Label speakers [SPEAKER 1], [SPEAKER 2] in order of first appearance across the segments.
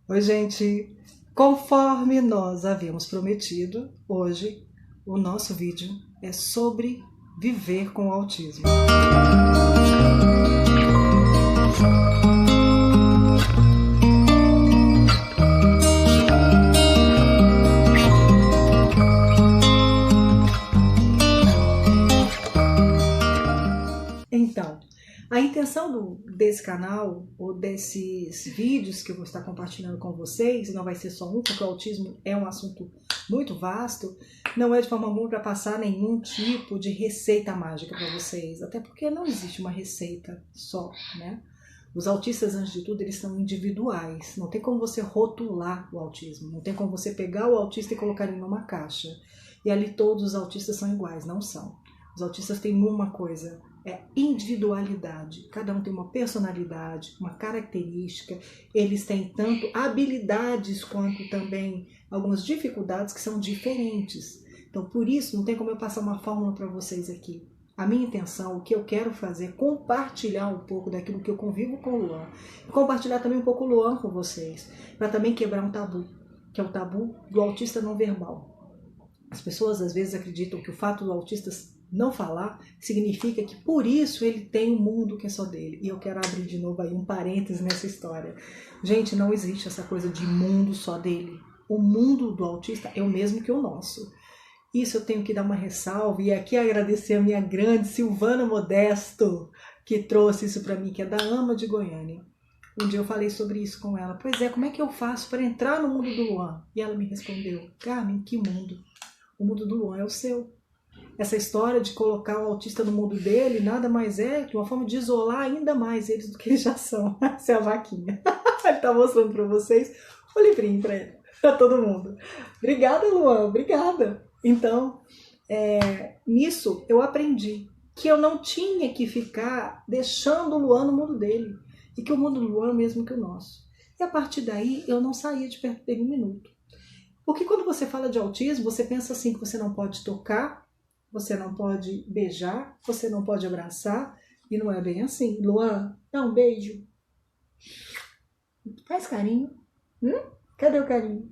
[SPEAKER 1] Oi, gente! Conforme nós havíamos prometido, hoje o nosso vídeo é sobre viver com o autismo. Então, a intenção desse canal, ou desses vídeos que eu vou estar compartilhando com vocês, não vai ser só um, porque o autismo é um assunto muito vasto, não é de forma alguma para passar nenhum tipo de receita mágica para vocês, até porque não existe uma receita só, né? Os autistas, antes de tudo, eles são individuais, não tem como você rotular o autismo, não tem como você pegar o autista e colocar ele numa caixa, e ali todos os autistas são iguais, não são. Os autistas têm uma coisa, é individualidade. Cada um tem uma personalidade, uma característica. Eles têm tanto habilidades quanto também algumas dificuldades que são diferentes. Então, por isso, não tem como eu passar uma fórmula para vocês aqui. A minha intenção, o que eu quero fazer, é compartilhar um pouco daquilo que eu convivo com o Luan. E compartilhar também um pouco o Luan com vocês, para também quebrar um tabu, que é o tabu do autista não verbal. As pessoas às vezes acreditam que o fato do autista não falar significa que por isso ele tem um mundo que é só dele. E eu quero abrir de novo aí um parêntese nessa história. Gente, não existe essa coisa de mundo só dele. O mundo do autista é o mesmo que o nosso. Isso eu tenho que dar uma ressalva e aqui agradecer a minha grande Silvana Modesto, que trouxe isso para mim, que é da AMA de Goiânia. Um dia eu falei sobre isso com ela. Pois é, como é que eu faço para entrar no mundo do Luan? E ela me respondeu: Carmen, que mundo? O mundo do Luan é o seu. Essa história de colocar o autista no mundo dele nada mais é que uma forma de isolar ainda mais eles do que eles já são. Essa é a vaquinha. Ele tá mostrando para vocês o livrinho para todo mundo. Obrigada, Luan, obrigada. Então, nisso eu aprendi que eu não tinha que ficar deixando o Luan no mundo dele. E que o mundo do Luan é o mesmo que o nosso. E a partir daí eu não saía de perto dele um minuto. Porque quando você fala de autismo, você pensa assim que você não pode tocar, você não pode beijar, você não pode abraçar, e não é bem assim. Luan, dá um beijo. Faz carinho. Cadê o carinho?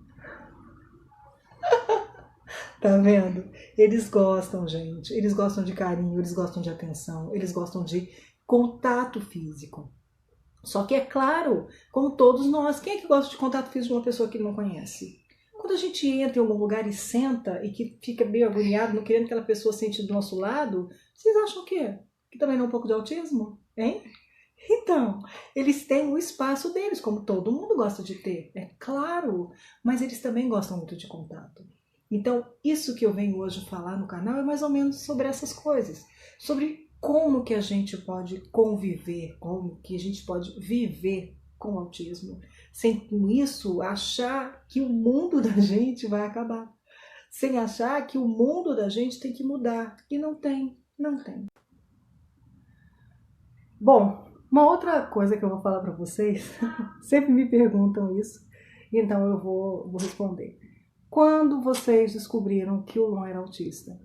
[SPEAKER 1] Tá vendo? Eles gostam, gente. Eles gostam de carinho, eles gostam de atenção, eles gostam de contato físico. Só que é claro, como todos nós, quem é que gosta de contato físico de uma pessoa que ele não conhece? Quando a gente entra em algum lugar e senta e que fica meio agoniado, não querendo que aquela pessoa sente do nosso lado, vocês acham o quê? Que também não é um pouco de autismo? Hein? Então, eles têm o espaço deles, como todo mundo gosta de ter, é claro, mas eles também gostam muito de contato. Então, isso que eu venho hoje falar no canal é mais ou menos sobre essas coisas, sobre como que a gente pode conviver, como que a gente pode viver com o autismo, sem com isso achar que o mundo da gente vai acabar, sem achar que o mundo da gente tem que mudar, e não tem, não tem. Bom, uma outra coisa que eu vou falar para vocês, sempre me perguntam isso, então eu vou responder. Quando vocês descobriram que o Luan era autista?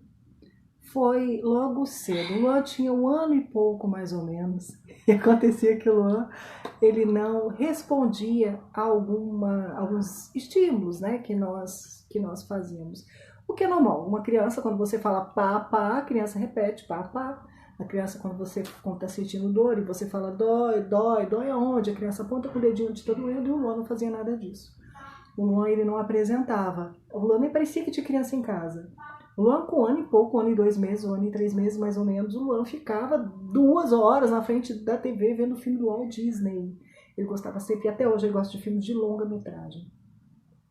[SPEAKER 1] Foi logo cedo. O Luan tinha 1 ano e pouco, mais ou menos. E acontecia que o Luan, ele não respondia a alguns estímulos, né, que nós fazíamos. O que é normal. Uma criança, quando você fala pá, pá, a criança repete pá, pá. A criança, quando está sentindo dor e você fala dói, dói, dói aonde? A criança aponta com o dedinho onde está doendo e o Luan não fazia nada disso. O Luan, ele não apresentava. O Luan nem parecia que tinha criança em casa. O Luan, com 1 ano e pouco, 1 ano e 2 meses, 1 ano e 3 meses mais ou menos, o Luan ficava 2 horas na frente da TV vendo filme do Walt Disney. Ele gostava sempre, e até hoje ele gosta de filmes de longa-metragem.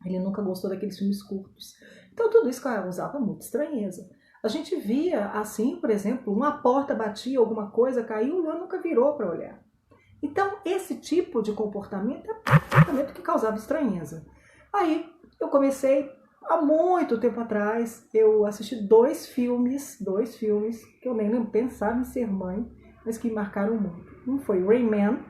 [SPEAKER 1] Ele nunca gostou daqueles filmes curtos. Então tudo isso causava muita estranheza. A gente via assim, por exemplo, uma porta batia, alguma coisa caiu, o Luan nunca virou para olhar. Então esse tipo de comportamento é um comportamento que causava estranheza. Aí eu comecei, há muito tempo atrás, eu assisti 2 filmes que eu nem pensava em ser mãe, mas que marcaram muito. Um foi Rayman,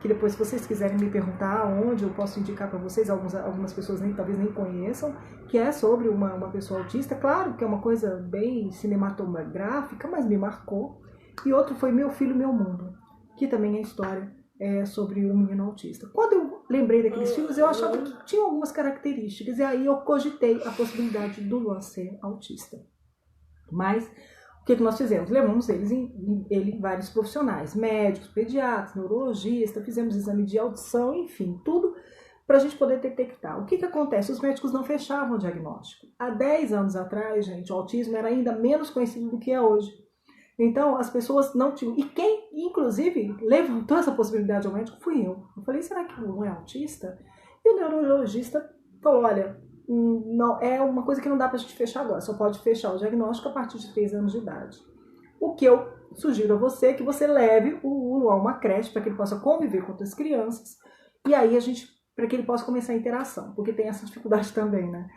[SPEAKER 1] que depois, se vocês quiserem me perguntar onde eu posso indicar para vocês, algumas pessoas talvez nem conheçam, que é sobre uma pessoa autista. Claro que é uma coisa bem cinematográfica, mas me marcou. E outro foi Meu Filho, Meu Mundo, que também é a história sobre um menino autista. Quando eu lembrei daqueles filmes, eu achava que tinham algumas características, e aí eu cogitei a possibilidade do Luan ser autista. Mas o que nós fizemos? Levamos ele em vários profissionais, médicos, pediatras, neurologistas, fizemos exame de audição, enfim, tudo para a gente poder detectar. O que acontece? Os médicos não fechavam o diagnóstico. Há 10 anos atrás, gente, o autismo era ainda menos conhecido do que é hoje. Então, as pessoas não tinham... E quem, inclusive, levantou essa possibilidade ao médico fui eu. Eu falei, será que não é autista? E o neurologista falou, olha, não, é uma coisa que não dá para a gente fechar agora. Só pode fechar o diagnóstico a partir de 3 anos de idade. O que eu sugiro a você é que você leve o Luan a uma creche para que ele possa conviver com outras crianças. E aí, para que ele possa começar a interação. Porque tem essa dificuldade também, né?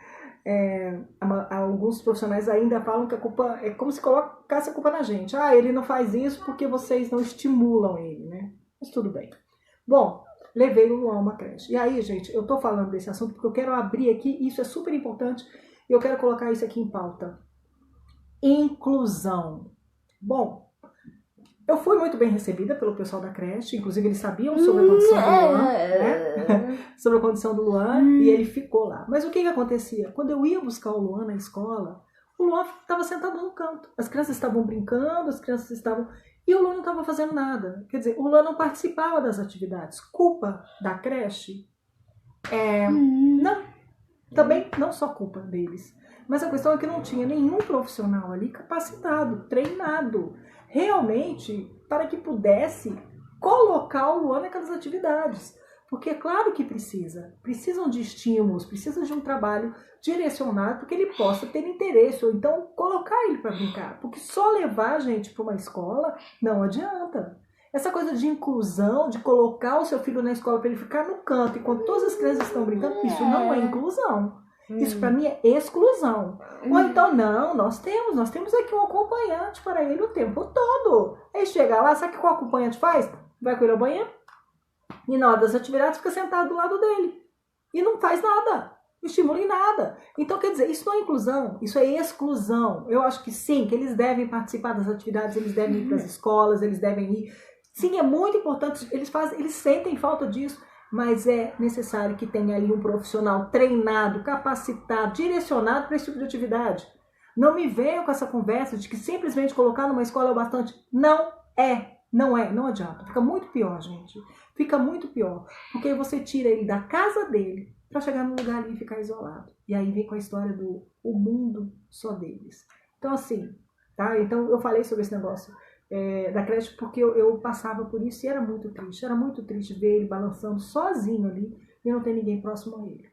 [SPEAKER 1] Alguns profissionais ainda falam que a culpa é como se colocasse a culpa na gente. Ele não faz isso porque vocês não estimulam ele, né? Mas tudo bem. Bom, levei o Luan a uma creche. E aí, gente, eu tô falando desse assunto porque eu quero abrir aqui, isso é super importante, e eu quero colocar isso aqui em pauta. Inclusão. Bom, eu fui muito bem recebida pelo pessoal da creche, inclusive eles sabiam sobre a condição do Luan, né? Sobre a condição do Luan, e ele ficou lá. Mas o que acontecia? Quando eu ia buscar o Luan na escola, o Luan estava sentado no canto. As crianças estavam brincando, e o Luan não estava fazendo nada. Quer dizer, o Luan não participava das atividades. Culpa da creche? Não. Também não só culpa deles. Mas a questão é que não tinha nenhum profissional ali capacitado, treinado, realmente, para que pudesse colocar o Luan naquelas atividades. Porque é claro que precisam de estímulos, precisam de um trabalho direcionado para que ele possa ter interesse, ou então colocar ele para brincar. Porque só levar a gente para uma escola não adianta. Essa coisa de inclusão, de colocar o seu filho na escola para ele ficar no canto enquanto todas as crianças estão brincando, isso não é inclusão. Isso para mim é exclusão. Ou então, não, nós temos aqui um acompanhante para ele o tempo todo. Aí chega lá, sabe o que o acompanhante faz? Vai com ele ao banheiro e na hora das atividades fica sentado do lado dele. E não faz nada, não estimula em nada. Então, quer dizer, isso não é inclusão, isso é exclusão. Eu acho que sim, que eles devem participar das atividades, eles devem ir para as escolas, eles devem ir. Sim, é muito importante, eles sentem falta disso. Mas é necessário que tenha ali um profissional treinado, capacitado, direcionado para esse tipo de atividade. Não me venham com essa conversa de que simplesmente colocar numa escola é o bastante. Não adianta. Fica muito pior, gente. Fica muito pior. Porque você tira ele da casa dele para chegar num lugar ali e ficar isolado. E aí vem com a história do o mundo só deles. Então assim, tá? Então eu falei sobre esse negócio da creche porque eu passava por isso e era muito triste ver ele balançando sozinho ali e não ter ninguém próximo a ele.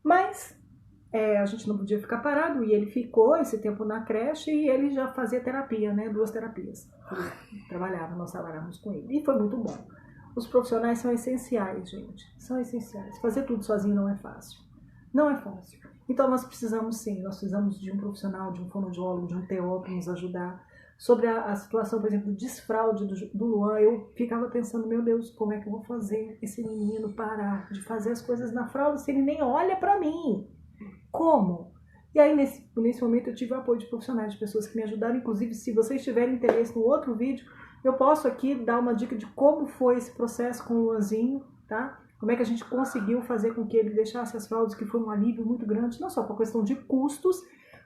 [SPEAKER 1] Mas a gente não podia ficar parado e ele ficou esse tempo na creche e ele já fazia terapia, né? 2 terapias. Nós trabalhávamos com ele e foi muito bom. Os profissionais são essenciais, gente, são essenciais. Fazer tudo sozinho não é fácil, não é fácil. Então nós precisamos de um profissional, de um fonoaudiólogo, de um TO para nos ajudar. Sobre a situação, por exemplo, do desfraude do Luan, eu ficava pensando, meu Deus, como é que eu vou fazer esse menino parar de fazer as coisas na fralda se ele nem olha pra mim? Como? E aí, nesse momento, eu tive o apoio de profissionais, de pessoas que me ajudaram. Inclusive, se vocês tiverem interesse no outro vídeo, eu posso aqui dar uma dica de como foi esse processo com o Luanzinho, tá? Como é que a gente conseguiu fazer com que ele deixasse as fraldas, que foi um alívio muito grande, não só por questão de custos,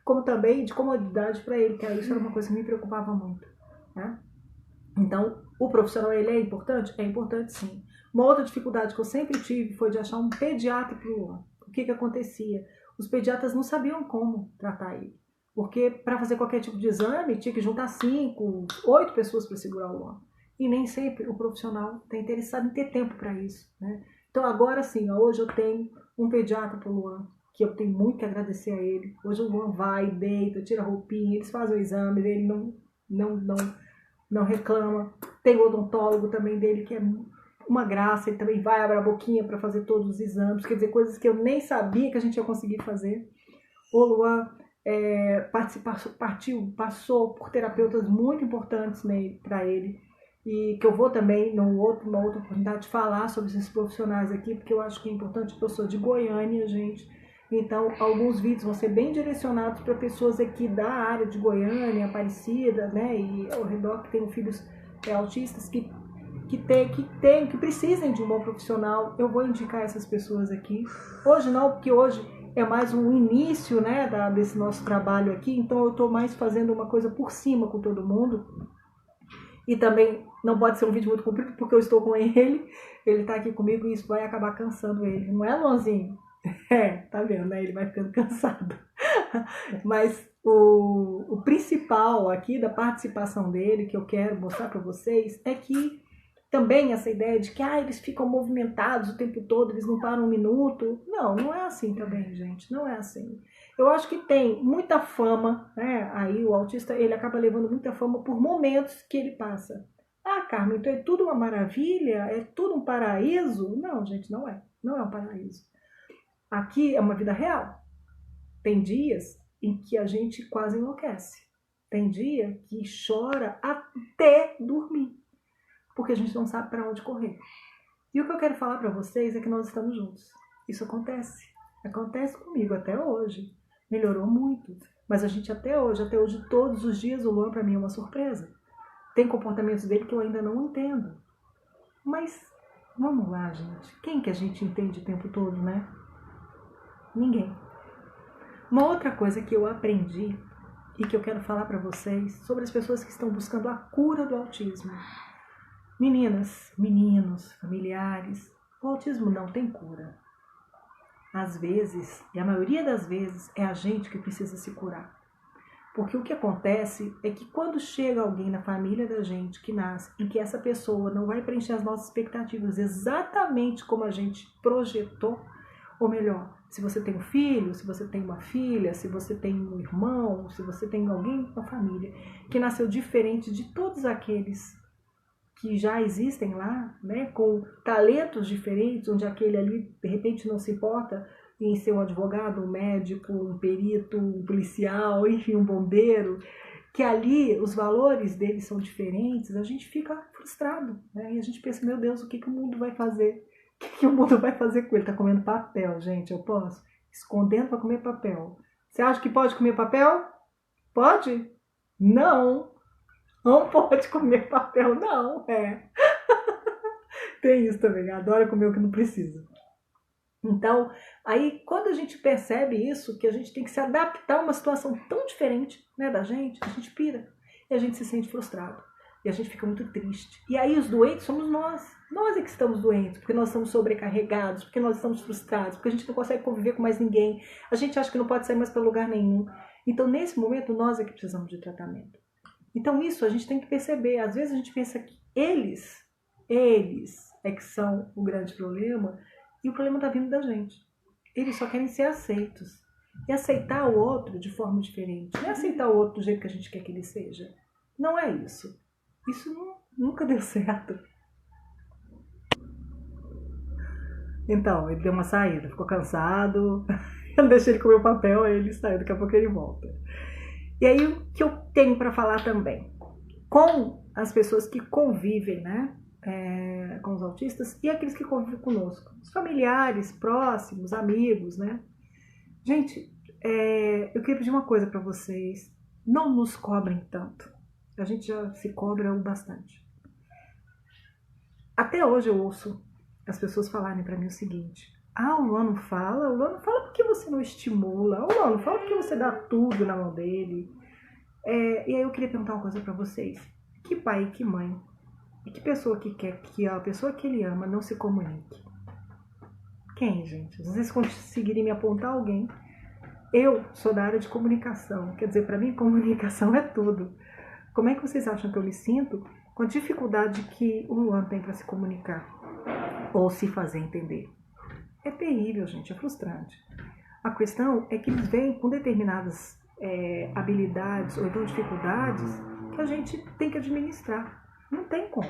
[SPEAKER 1] como também de comodidade para ele, que isso era uma coisa que me preocupava muito, né? Então, o profissional, ele é importante? É importante, sim. Uma outra dificuldade que eu sempre tive foi de achar um pediatra para o Luan. O que acontecia? Os pediatras não sabiam como tratar ele, porque para fazer qualquer tipo de exame, tinha que juntar 5, 8 pessoas para segurar o Luan. E nem sempre o profissional está interessado em ter tempo para isso, né? Então, agora sim, hoje eu tenho um pediatra para o Luan, que eu tenho muito que agradecer a ele. Hoje o Luan vai, deita, tira a roupinha, eles fazem o exame, ele não reclama. Tem o odontólogo também dele, que é uma graça, ele também vai, abre a boquinha para fazer todos os exames, quer dizer, coisas que eu nem sabia que a gente ia conseguir fazer. O Luan passou por terapeutas muito importantes para ele, e que eu vou também, numa outra oportunidade, falar sobre esses profissionais aqui, porque eu acho que é importante, porque eu sou de Goiânia, gente. Então, alguns vídeos vão ser bem direcionados para pessoas aqui da área de Goiânia, Aparecida, né, e ao redor que tenham filhos autistas, que que precisem de um bom profissional, eu vou indicar essas pessoas aqui. Hoje não, porque hoje é mais um início, né, desse nosso trabalho aqui, então eu estou mais fazendo uma coisa por cima com todo mundo. E também não pode ser um vídeo muito comprido, porque eu estou com ele está aqui comigo e isso vai acabar cansando ele. Não é, Luanzinho? Tá vendo, né? Ele vai ficando cansado. Mas o principal aqui da participação dele, que eu quero mostrar para vocês, é que também essa ideia de que eles ficam movimentados o tempo todo, eles não param um minuto. Não é assim também, gente. Não é assim. Eu acho que tem muita fama, né? Aí o autista, ele acaba levando muita fama por momentos que ele passa. Carmen, então é tudo uma maravilha? É tudo um paraíso? Não, gente, não é. Não é um paraíso. Aqui é uma vida real. Tem dias em que a gente quase enlouquece. Tem dia que chora até dormir, porque a gente não sabe para onde correr. E o que eu quero falar para vocês é que nós estamos juntos. Isso acontece. Acontece comigo até hoje. Melhorou muito. Mas a gente até hoje, todos os dias, o Luan para mim é uma surpresa. Tem comportamentos dele que eu ainda não entendo. Mas vamos lá, gente. Quem que a gente entende o tempo todo, né? Ninguém. Uma outra coisa que eu aprendi e que eu quero falar para vocês sobre as pessoas que estão buscando a cura do autismo. Meninas, meninos, familiares, o autismo não tem cura. Às vezes, e a maioria das vezes, é a gente que precisa se curar. Porque o que acontece é que quando chega alguém na família da gente que nasce em que essa pessoa não vai preencher as nossas expectativas exatamente como a gente projetou, ou melhor, se você tem um filho, se você tem uma filha, se você tem um irmão, se você tem alguém na família que nasceu diferente de todos aqueles que já existem lá, né, com talentos diferentes, onde aquele ali, de repente, não se importa em ser um advogado, um médico, um perito, um policial, enfim, um bombeiro, que ali os valores deles são diferentes, a gente fica frustrado, né? E a gente pensa, meu Deus, o que o mundo vai fazer? O que o mundo vai fazer com ele? Tá comendo papel, gente, eu posso? Escondendo para comer papel. Você acha que pode comer papel? Pode? Não! Não pode comer papel, não, Tem isso também, adora comer o que não precisa. Então, aí quando a gente percebe isso, que a gente tem que se adaptar a uma situação tão diferente, né, da gente, a gente pira. E a gente se sente frustrado. E a gente fica muito triste. E aí os doentes somos nós. Nós é que estamos doentes, porque nós estamos sobrecarregados, porque nós estamos frustrados, porque a gente não consegue conviver com mais ninguém. A gente acha que não pode sair mais para lugar nenhum. Então, nesse momento, nós é que precisamos de tratamento. Então isso a gente tem que perceber. Às vezes a gente pensa que eles é que são o grande problema e o problema está vindo da gente. Eles só querem ser aceitos. E aceitar o outro de forma diferente. Não é aceitar o outro do jeito que a gente quer que ele seja. Não é isso. Isso nunca deu certo. Então, ele deu uma saída, ficou cansado. Eu deixei ele comer o papel, aí ele saiu, daqui a pouco ele volta. E aí o que eu tenho para falar também, com as pessoas que convivem, né, com os autistas e aqueles que convivem conosco, os familiares, próximos, amigos, né. Gente, eu queria pedir uma coisa para vocês, não nos cobrem tanto, a gente já se cobra o bastante. Até hoje eu ouço as pessoas falarem para mim o seguinte: o Luan não fala porque você não estimula, o Luan não fala porque você dá tudo na mão dele. E aí eu queria perguntar uma coisa para vocês: que pai e que mãe, e que pessoa que quer que a pessoa que ele ama não se comunique? Quem, gente? Se vocês conseguirem me apontar alguém. Eu sou da área de comunicação, quer dizer, para mim comunicação é tudo. Como é que vocês acham que eu me sinto com a dificuldade que o Luan tem para se comunicar ou se fazer entender? É terrível, gente, é frustrante. A questão é que eles vêm com determinadas habilidades ou então dificuldades que a gente tem que administrar. Não tem como.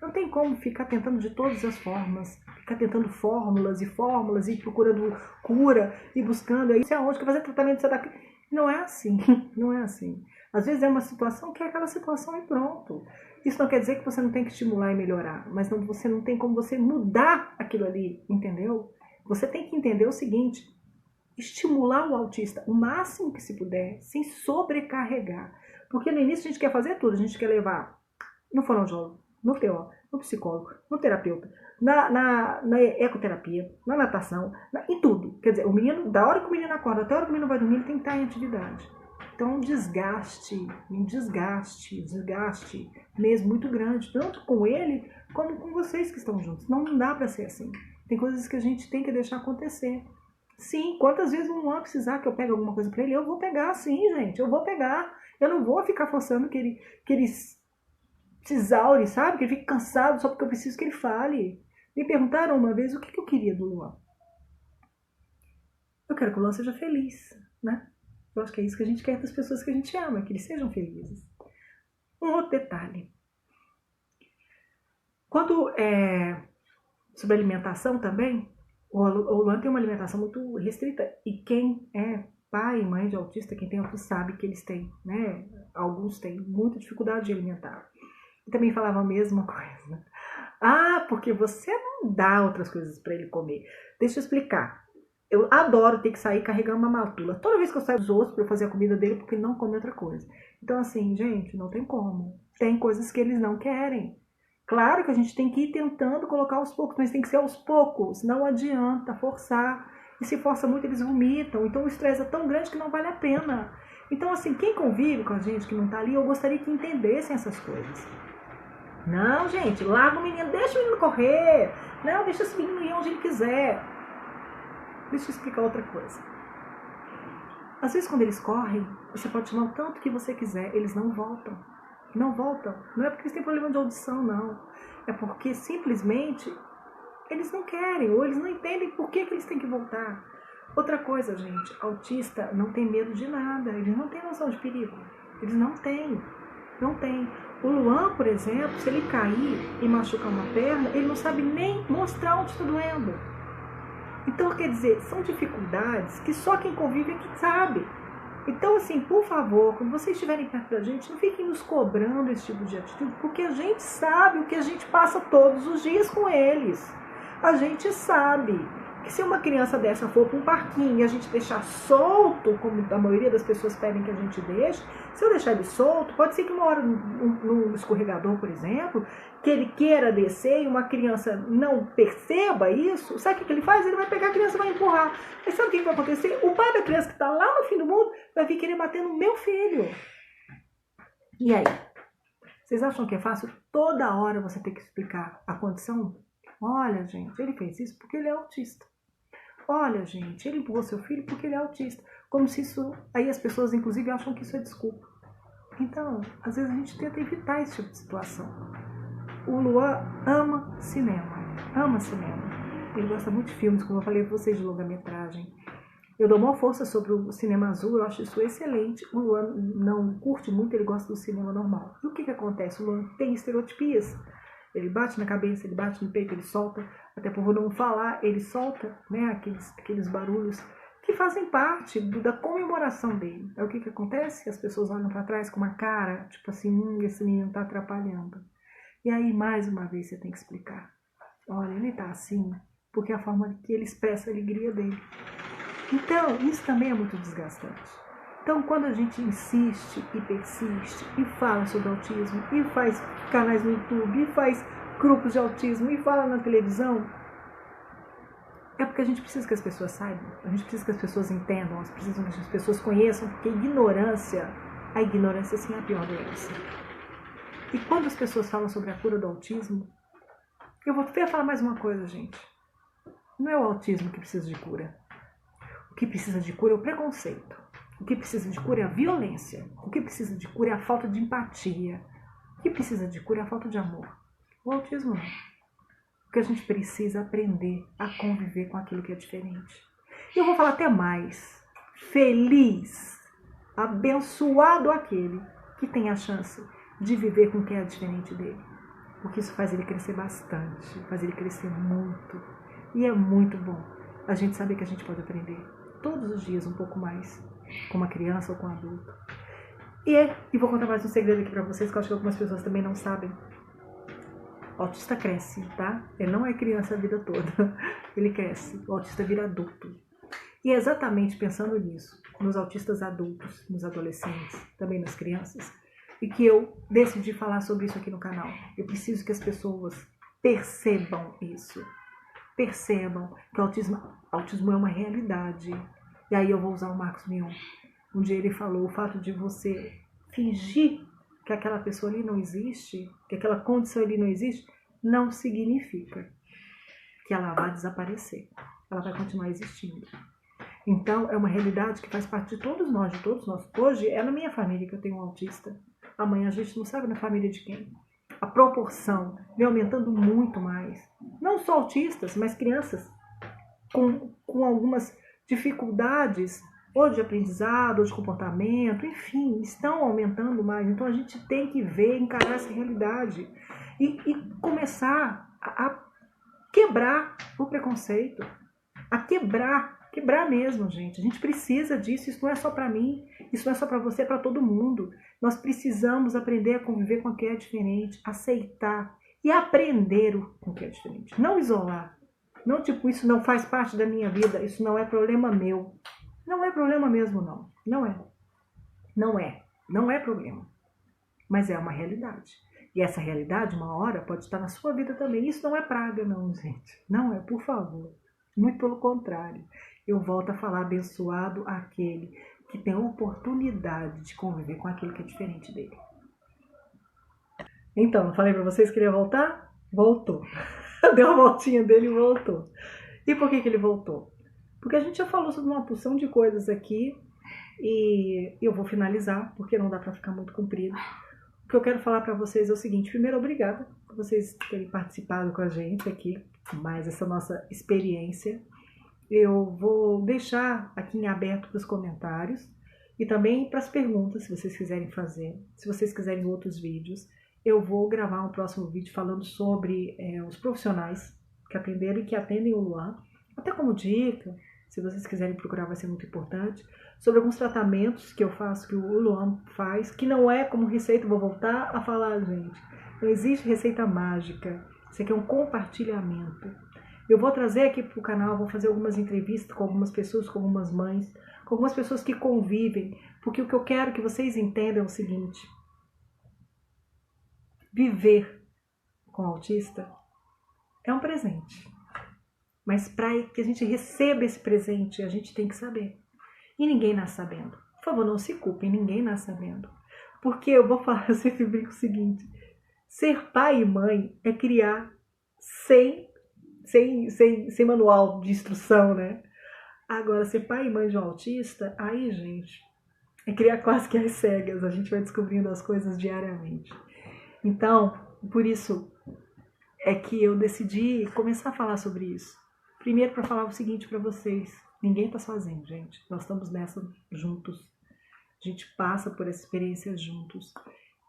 [SPEAKER 1] Não tem como ficar tentando de todas as formas, ficar tentando fórmulas e procurando cura e buscando. Aí você aonde quer fazer tratamento, você daqui. Não é assim, não é assim. Às vezes é uma situação que é aquela situação e pronto. Isso não quer dizer que você não tem que estimular e melhorar, mas você não tem como você mudar aquilo ali, entendeu? Você tem que entender o seguinte: estimular o autista o máximo que se puder, sem sobrecarregar. Porque no início a gente quer fazer tudo, a gente quer levar no fonoaudiólogo, no TO, no psicólogo, no terapeuta, na ecoterapia, na natação, em tudo. Quer dizer, o menino, da hora que o menino acorda até a hora que o menino vai dormir, ele tem que estar em atividade. Então, um desgaste mesmo muito grande, tanto com ele, como com vocês que estão juntos. Não dá para ser assim. Tem coisas que a gente tem que deixar acontecer. Sim, quantas vezes o Luan precisar que eu pegue alguma coisa para ele, eu vou pegar sim, gente, eu vou pegar. Eu não vou ficar forçando que ele se exaure, sabe? Que ele fique cansado só porque eu preciso que ele fale. Me perguntaram uma vez o que eu queria do Luan. Eu quero que o Luan seja feliz, né? Eu acho que é isso que a gente quer das pessoas que a gente ama, que eles sejam felizes. Um outro detalhe. Quando sobre alimentação também, o Luan tem uma alimentação muito restrita. E quem é pai e mãe de autista, quem tem autista sabe que eles têm, né? Alguns têm muita dificuldade de alimentar. E também falava a mesma coisa. Ah, porque você não dá outras coisas para ele comer. Deixa eu explicar. Eu adoro ter que sair carregando uma matula. Toda vez que eu saio dos outros para eu fazer a comida dele, porque ele não come outra coisa. Então, assim, gente, não tem como. Tem coisas que eles não querem. Claro que a gente tem que ir tentando colocar aos poucos, mas tem que ser aos poucos. Não adianta forçar. E se força muito, eles vomitam. Então, o estresse é tão grande que não vale a pena. Então, assim, quem convive com a gente que não tá ali, eu gostaria que entendessem essas coisas. Não, gente, larga o menino, deixa o menino correr. Não, deixa esse menino ir onde ele quiser. Deixa eu explicar outra coisa. Às vezes, quando eles correm, você pode chamar o tanto que você quiser, eles não voltam. Não voltam. Não é porque eles têm problema de audição, não. É porque, simplesmente, eles não querem, ou eles não entendem por que eles têm que voltar. Outra coisa, gente, autista não tem medo de nada. Eles não têm noção de perigo. Eles não têm. Não tem. O Luan, por exemplo, se ele cair e machucar uma perna, ele não sabe nem mostrar onde está doendo. Então, quer dizer, são dificuldades que só quem convive é que sabe. Então, assim, por favor, quando vocês estiverem perto da gente, não fiquem nos cobrando esse tipo de atitude, porque a gente sabe o que a gente passa todos os dias com eles. A gente sabe que se uma criança dessa for para um parquinho e a gente deixar solto, como a maioria das pessoas pedem que a gente deixe, se eu deixar ele solto, pode ser que uma hora no escorregador, por exemplo, que ele queira descer e uma criança não perceba isso, sabe o que ele faz? Ele vai pegar a criança e vai empurrar. Mas sabe o que vai acontecer? O pai da criança que está lá no fim do mundo vai vir querer bater no meu filho. E aí? Vocês acham que é fácil toda hora você ter que explicar a condição? Olha, gente, ele fez isso porque ele é autista. Olha, gente, ele empurrou seu filho porque ele é autista. Como se isso... Aí as pessoas, inclusive, acham que isso é desculpa. Então, às vezes a gente tenta evitar esse tipo de situação. O Luan ama cinema. Ama cinema. Ele gosta muito de filmes, como eu falei para vocês, de longa-metragem. Eu dou uma força sobre o cinema azul, eu acho isso excelente. O Luan não curte muito, ele gosta do cinema normal. E o que acontece? O Luan tem estereotipias. Ele bate na cabeça, ele bate no peito, ele solta. Até por não falar, ele solta, né, aqueles barulhos que fazem parte da comemoração dele. É o que acontece? As pessoas olham para trás com uma cara, tipo assim, esse menino tá atrapalhando. E aí, mais uma vez, você tem que explicar. Olha, ele tá assim, porque é a forma que ele expressa a alegria dele. Então, isso também é muito desgastante. Então, quando a gente insiste e persiste e fala sobre autismo, e faz canais no YouTube, e faz grupos de autismo, e fala na televisão, é porque a gente precisa que as pessoas saibam, a gente precisa que as pessoas entendam, precisa que as pessoas conheçam, porque a ignorância sim é a pior doença. E quando as pessoas falam sobre a cura do autismo, eu vou falar mais uma coisa, gente. Não é o autismo que precisa de cura. O que precisa de cura é o preconceito. O que precisa de cura é a violência. O que precisa de cura é a falta de empatia. O que precisa de cura é a falta de amor. O autismo não. Porque a gente precisa aprender a conviver com aquilo que é diferente. E eu vou falar até mais. Feliz, abençoado aquele que tem a chance de viver com quem é diferente dele. Porque isso faz ele crescer bastante, faz ele crescer muito. E é muito bom a gente saber que a gente pode aprender todos os dias um pouco mais, com uma criança ou com um adulto. E vou contar mais um segredo aqui pra vocês, que eu acho que algumas pessoas também não sabem. O autista cresce, tá? Ele não é criança a vida toda. Ele cresce. O autista vira adulto. E é exatamente pensando nisso, nos autistas adultos, nos adolescentes, também nas crianças, e que eu decidi falar sobre isso aqui no canal. Eu preciso que as pessoas percebam isso. Percebam que o autismo é uma realidade. E aí eu vou usar o Marcos Mion. Um dia ele falou, o fato de você fingir que aquela pessoa ali não existe, que aquela condição ali não existe, não significa que ela vai desaparecer. Ela vai continuar existindo. Então, é uma realidade que faz parte de todos nós, de todos nós. Hoje, é na minha família que eu tenho um autista. Amanhã a gente não sabe na família de quem. A proporção vem aumentando muito mais. Não só autistas, mas crianças com algumas dificuldades, ou de aprendizado, ou de comportamento, enfim, estão aumentando mais. Então, a gente tem que ver, encarar essa realidade e começar a quebrar o preconceito, a quebrar mesmo, gente. A gente precisa disso, isso não é só para mim, isso não é só para você, é para todo mundo. Nós precisamos aprender a conviver com o que é diferente, aceitar e aprender com o que é diferente. Não isolar, não tipo, isso não faz parte da minha vida, isso não é problema meu. Não é problema mesmo, não. Não é problema. Mas é uma realidade. E essa realidade, uma hora, pode estar na sua vida também. Isso não é praga, não, gente. Não é, por favor. Muito pelo contrário. Eu volto a falar, abençoado aquele que tem a oportunidade de conviver com aquele que é diferente dele. Então, falei para vocês que ele ia voltar? Voltou. Deu a voltinha dele e voltou. E por que ele voltou? Porque a gente já falou sobre uma porção de coisas aqui e eu vou finalizar, porque não dá para ficar muito comprido. O que eu quero falar para vocês é o seguinte. Primeiro, obrigada por vocês terem participado com a gente aqui, mais essa nossa experiência. Eu vou deixar aqui em aberto para os comentários e também para as perguntas, se vocês quiserem fazer. Se vocês quiserem outros vídeos, eu vou gravar um próximo vídeo falando sobre os profissionais que atenderam e que atendem o Luan, até como dica, se vocês quiserem procurar vai ser muito importante, sobre alguns tratamentos que eu faço, que o Luan faz, que não é como receita, vou voltar a falar, gente. Não existe receita mágica, isso aqui é um compartilhamento. Eu vou trazer aqui para o canal, vou fazer algumas entrevistas com algumas pessoas, com algumas mães, com algumas pessoas que convivem, porque o que eu quero que vocês entendam é o seguinte: viver com autista é um presente, mas para que a gente receba esse presente, a gente tem que saber. E ninguém nasce sabendo. Por favor, não se culpem, ninguém nasce sabendo. Porque eu vou falar, eu sempre brinco o seguinte: ser pai e mãe é criar sem manual de instrução, né? Agora, ser pai e mãe de um autista, aí, gente, é criar quase que às cegas. A gente vai descobrindo as coisas diariamente. Então, por isso é que eu decidi começar a falar sobre isso. Primeiro, para falar o seguinte para vocês: ninguém tá sozinho, gente. Nós estamos nessa juntos. A gente passa por essa experiência juntos.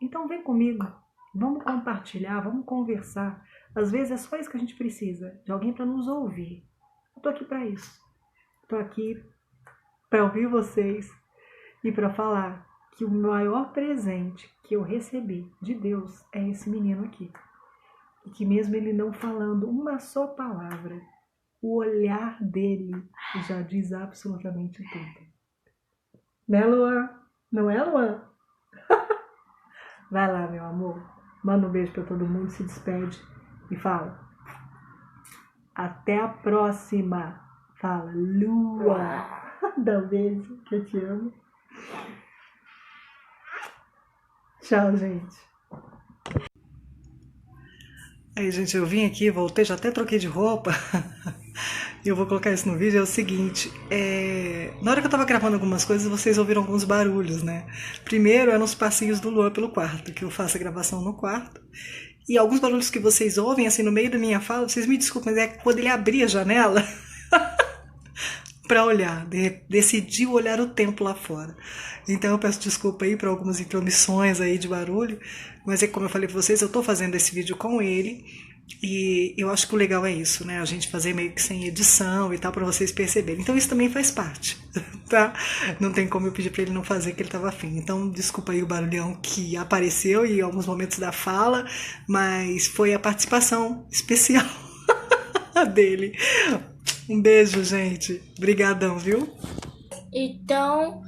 [SPEAKER 1] Então, vem comigo. Vamos compartilhar, vamos conversar. Às vezes é só isso que a gente precisa, de alguém para nos ouvir. Eu tô aqui para isso. Tô aqui para ouvir vocês e para falar que o maior presente que eu recebi de Deus é esse menino aqui. E que mesmo ele não falando uma só palavra, o olhar dele já diz absolutamente tudo. Né, Luan? Não é, Luan? Vai lá, meu amor. Manda um beijo para todo mundo, se despede e fala: até a próxima. Fala, Lua. Dá um beijo, que eu te amo. Tchau, gente. Aí, gente, eu vim aqui, voltei, já até troquei de roupa. E eu vou colocar isso no vídeo. É o seguinte, na hora que eu tava gravando algumas coisas, vocês ouviram alguns barulhos, né? Primeiro eram os passinhos do Luan pelo quarto, que eu faço a gravação no quarto. E alguns barulhos que vocês ouvem, assim, no meio da minha fala, vocês me desculpem, mas é quando ele abria a janela para olhar, decidiu olhar o tempo lá fora. Então eu peço desculpa aí por algumas intromissões aí de barulho, mas é como eu falei para vocês, eu tô fazendo esse vídeo com ele, e eu acho que o legal é isso, né? A gente fazer meio que sem edição e tal, para vocês perceberem. Então isso também faz parte, tá? Não tem como eu pedir para ele não fazer, que ele tava afim. Então desculpa aí o barulhão que apareceu em alguns momentos da fala, mas foi a participação especial dele. Um beijo, gente. Obrigadão, viu?
[SPEAKER 2] Então,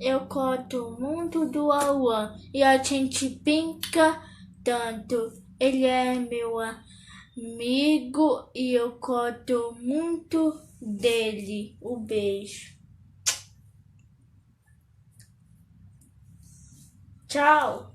[SPEAKER 2] Eu gosto muito do Alan e a gente brinca tanto. Ele é meu amigo e eu gosto muito dele. Um beijo. Tchau.